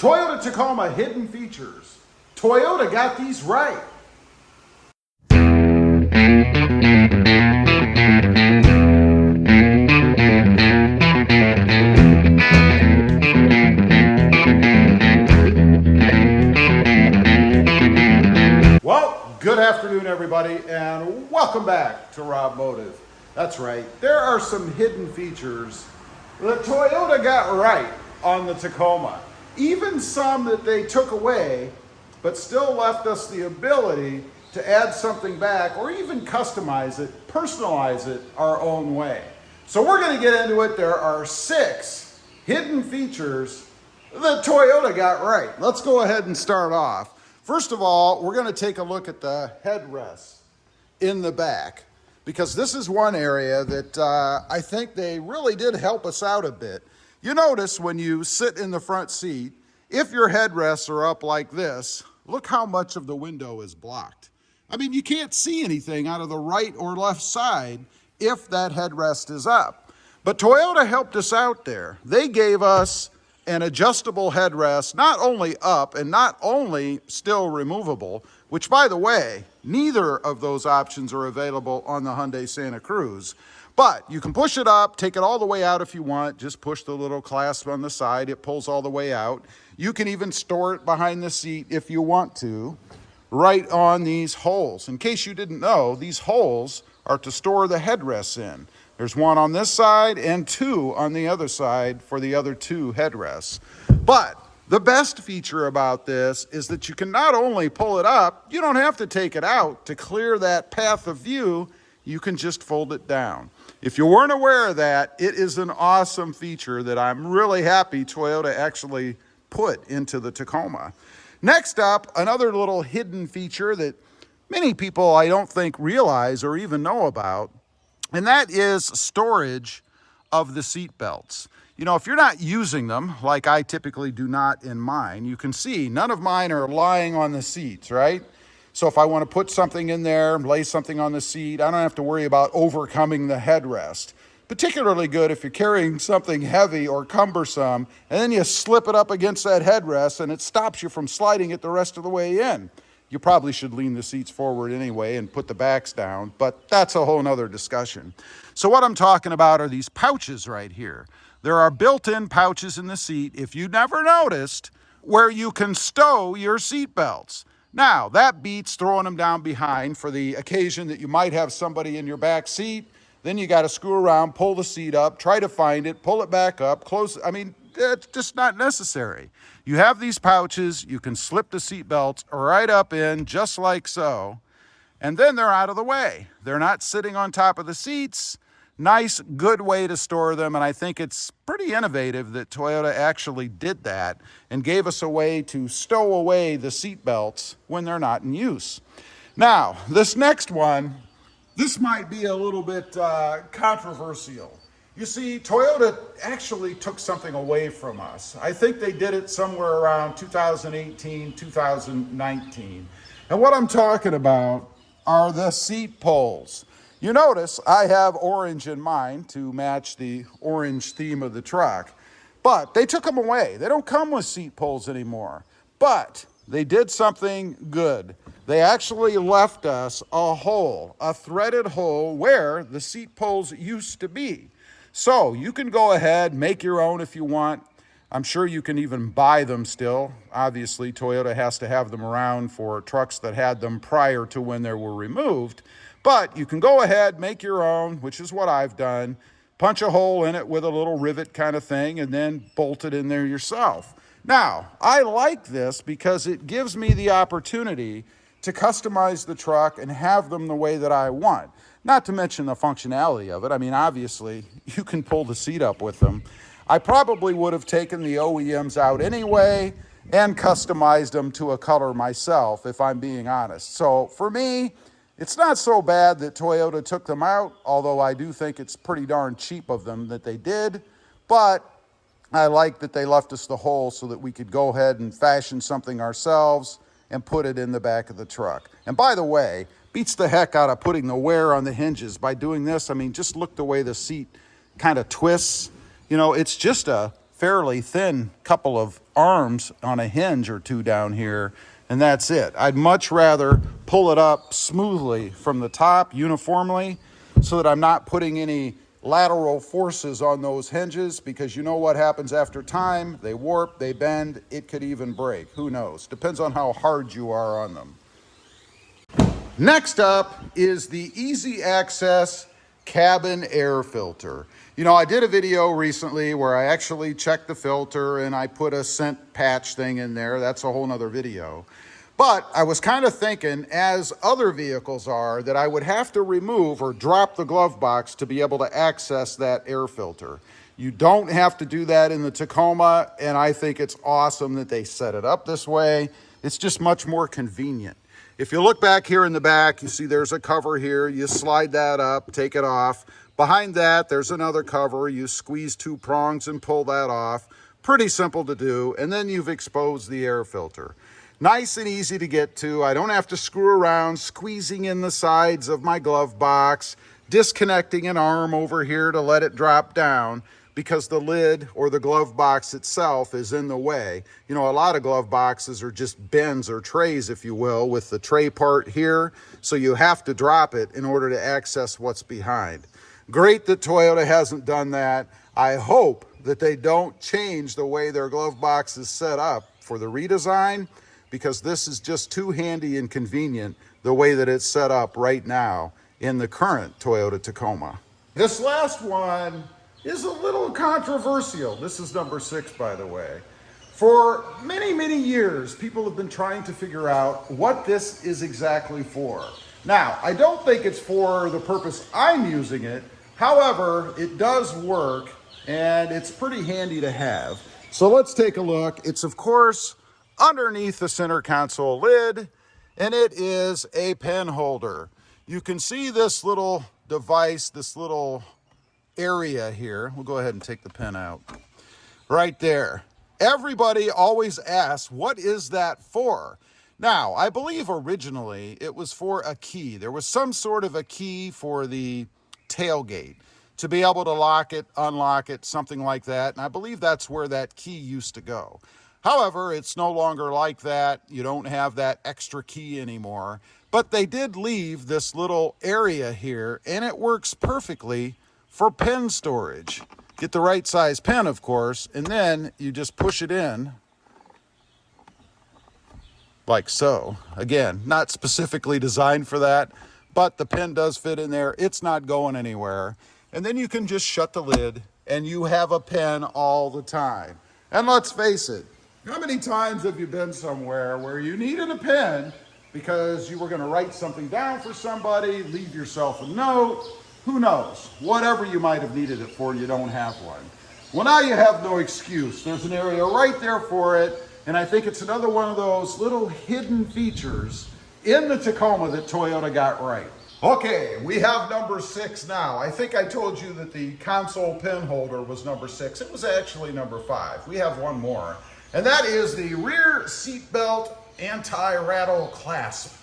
Toyota Tacoma hidden features. Toyota got these right. Well, good afternoon everybody, and welcome back to RobMotive. That's right, there are some hidden features that Toyota got right on the Tacoma. Even some that they took away, but still left us the ability to add something back or even customize it, personalize it our own way. So we're going to get into it. There are 6 hidden features that Toyota got right. Let's go ahead and start off. First of all, we're going to take a look at the headrests in the back, because this is one area that I think they really did help us out a bit. You notice when you sit in the front seat, if your headrests are up like this, look how much of the window is blocked. I mean, you can't see anything out of the right or left side if that headrest is up. But Toyota helped us out there. They gave us an adjustable headrest, not only up and not only still removable, which by the way, neither of those options are available on the Hyundai Santa Cruz. But you can push it up, take it all the way out if you want. Just push the little clasp on the side. It pulls all the way out. You can even store it behind the seat if you want to, right on these holes. In case you didn't know, these holes are to store the headrests in. There's one on this side and 2 on the other side for the other 2 headrests. But the best feature about this is that you can not only pull it up, you don't have to take it out to clear that path of view. You can just fold it down. If you weren't aware of that, it is an awesome feature that I'm really happy Toyota actually put into the Tacoma. Next up, another little hidden feature that many people I don't think realize or even know about, and that is storage of the seat belts. You know, if you're not using them, like I typically do not in mine, you can see none of mine are lying on the seats, right? So if I want to put something in there, lay something on the seat, I don't have to worry about overcoming the headrest. Particularly good if you're carrying something heavy or cumbersome, and then you slip it up against that headrest and it stops you from sliding it the rest of the way in. You probably should lean the seats forward anyway and put the backs down, but that's a whole nother discussion. So what I'm talking about are these pouches right here. There are built-in pouches in the seat, if you never noticed, where you can stow your seat belts. Now, that beats throwing them down behind for the occasion that you might have somebody in your back seat. Then you got to screw around, pull the seat up, try to find it, pull it back up, close. I mean, it's just not necessary. You have these pouches, you can slip the seat belts right up in, just like so, and then they're out of the way. They're not sitting on top of the seats. Nice, good way to store them, and I think it's pretty innovative that Toyota actually did that and gave us a way to stow away the seat belts when they're not in use. Now, this next one, this might be a little bit controversial. You see, Toyota actually took something away from us. I think they did it somewhere around 2018, 2019. And what I'm talking about are the seat poles. You notice I have orange in mine to match the orange theme of the truck, but they took them away. They don't come with seat poles anymore, but they did something good. They actually left us a hole, a threaded hole where the seat poles used to be. So you can go ahead, make your own if you want. I'm sure you can even buy them still. Obviously, Toyota has to have them around for trucks that had them prior to when they were removed. But you can go ahead, make your own, which is what I've done. Punch a hole in it with a little rivet kind of thing and then bolt it in there yourself. Now, I like this because it gives me the opportunity to customize the truck and have them the way that I want. Not to mention the functionality of it. I mean, obviously, you can pull the seat up with them. I probably would have taken the OEMs out anyway and customized them to a color myself, if I'm being honest. So for me, it's not so bad that Toyota took them out, although I do think it's pretty darn cheap of them that they did. But I like that they left us the hole so that we could go ahead and fashion something ourselves and put it in the back of the truck. And by the way, beats the heck out of putting the wear on the hinges. By doing this, I mean, just look the way the seat kind of twists. You know, it's just a fairly thin couple of arms on a hinge or two down here, and that's it. I'd much rather pull it up smoothly from the top uniformly so that I'm not putting any lateral forces on those hinges, because you know what happens after time. They warp, they bend, it could even break. Who knows? Depends on how hard you are on them. Next up is the Easy Access cabin air filter. You know, I did a video recently where I actually checked the filter and I put a scent patch thing in there. That's a whole nother video. But I was kind of thinking, as other vehicles are, that I would have to remove or drop the glove box to be able to access that air filter. You don't have to do that in the Tacoma, and I think it's awesome that they set it up this way. It's just much more convenient. If you look back here in the back, you see there's a cover here. You slide that up, take it off. Behind that, there's another cover. You squeeze two prongs and pull that off. Pretty simple to do, and then you've exposed the air filter. Nice and easy to get to. I don't have to screw around squeezing in the sides of my glove box, disconnecting an arm over here to let it drop down because the lid or the glove box itself is in the way. You know, a lot of glove boxes are just bins or trays, if you will, with the tray part here. So you have to drop it in order to access what's behind. Great that Toyota hasn't done that. I hope that they don't change the way their glove box is set up for the redesign, because this is just too handy and convenient the way that it's set up right now in the current Toyota Tacoma. This last one is a little controversial. This is number 6, by the way. For many, many years, people have been trying to figure out what this is exactly for. Now, I don't think it's for the purpose I'm using it. However, it does work, and it's pretty handy to have. So let's take a look. It's, of course, underneath the center console lid, and it is a pen holder. You can see this little device, this little area here. We'll go ahead and take the pen out. Right there. Everybody always asks, what is that for? Now, I believe originally it was for a key. There was some sort of a key for the tailgate to be able to lock it, unlock it, something like that. And I believe that's where that key used to go. However, it's no longer like that. You don't have that extra key anymore. But they did leave this little area here, and it works perfectly for pen storage. Get the right size pen, of course, and then you just push it in like so. Again, not specifically designed for that, but the pen does fit in there. It's not going anywhere. And then you can just shut the lid, and you have a pen all the time. And let's face it, how many times have you been somewhere where you needed a pen because you were going to write something down for somebody, leave yourself a note, who knows? Whatever you might have needed it for, you don't have one. Well, now you have no excuse. There's an area right there for it, and I think it's another one of those little hidden features in the Tacoma that Toyota got right. Okay, we have number 6 now. I think I told you that the console pen holder was number 6. It was actually number 5. We have one more. And that is the rear seatbelt anti-rattle clasp.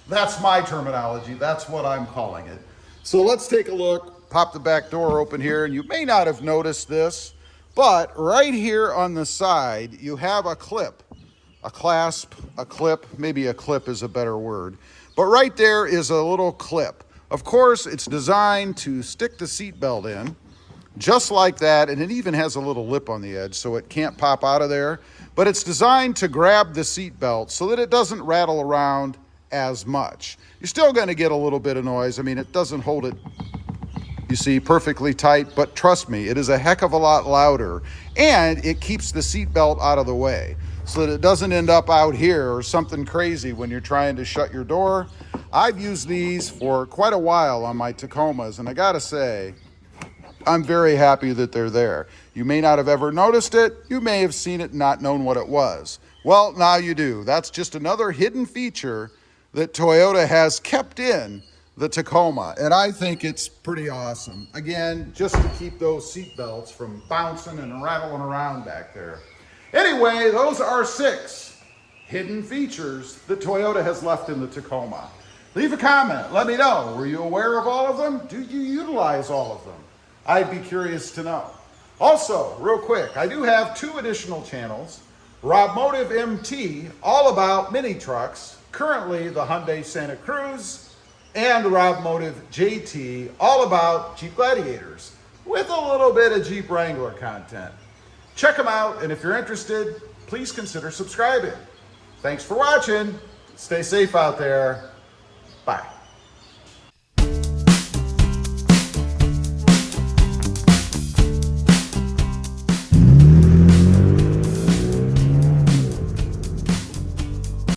That's my terminology. That's what I'm calling it. So let's take a look. Pop the back door open here, and you may not have noticed this, but right here on the side, you have a clip, a clasp, a clip. Maybe a clip is a better word. But right there is a little clip. Of course, it's designed to stick the seatbelt in, just like that, and it even has a little lip on the edge so it can't pop out of there. But it's designed to grab the seat belt so that it doesn't rattle around as much. You're still going to get a little bit of noise. I mean, it doesn't hold it, you see, perfectly tight, but trust me, it is a heck of a lot louder, and it keeps the seat belt out of the way so that it doesn't end up out here or something crazy when you're trying to shut your door. I've used these for quite a while on my Tacomas, and I gotta say, I'm very happy that they're there. You may not have ever noticed it. You may have seen it and not known what it was. Well, now you do. That's just another hidden feature that Toyota has kept in the Tacoma, and I think it's pretty awesome. Again, just to keep those seat belts from bouncing and rattling around back there. Anyway, those are 6 hidden features that Toyota has left in the Tacoma. Leave a comment. Let me know. Were you aware of all of them? Do you utilize all of them? I'd be curious to know. Also, real quick, I do have 2 additional channels. RobMotive MT, all about mini trucks, currently the Hyundai Santa Cruz, and RobMotive JT, all about Jeep Gladiators, with a little bit of Jeep Wrangler content. Check them out, and if you're interested, please consider subscribing. Thanks for watching. Stay safe out there. Bye.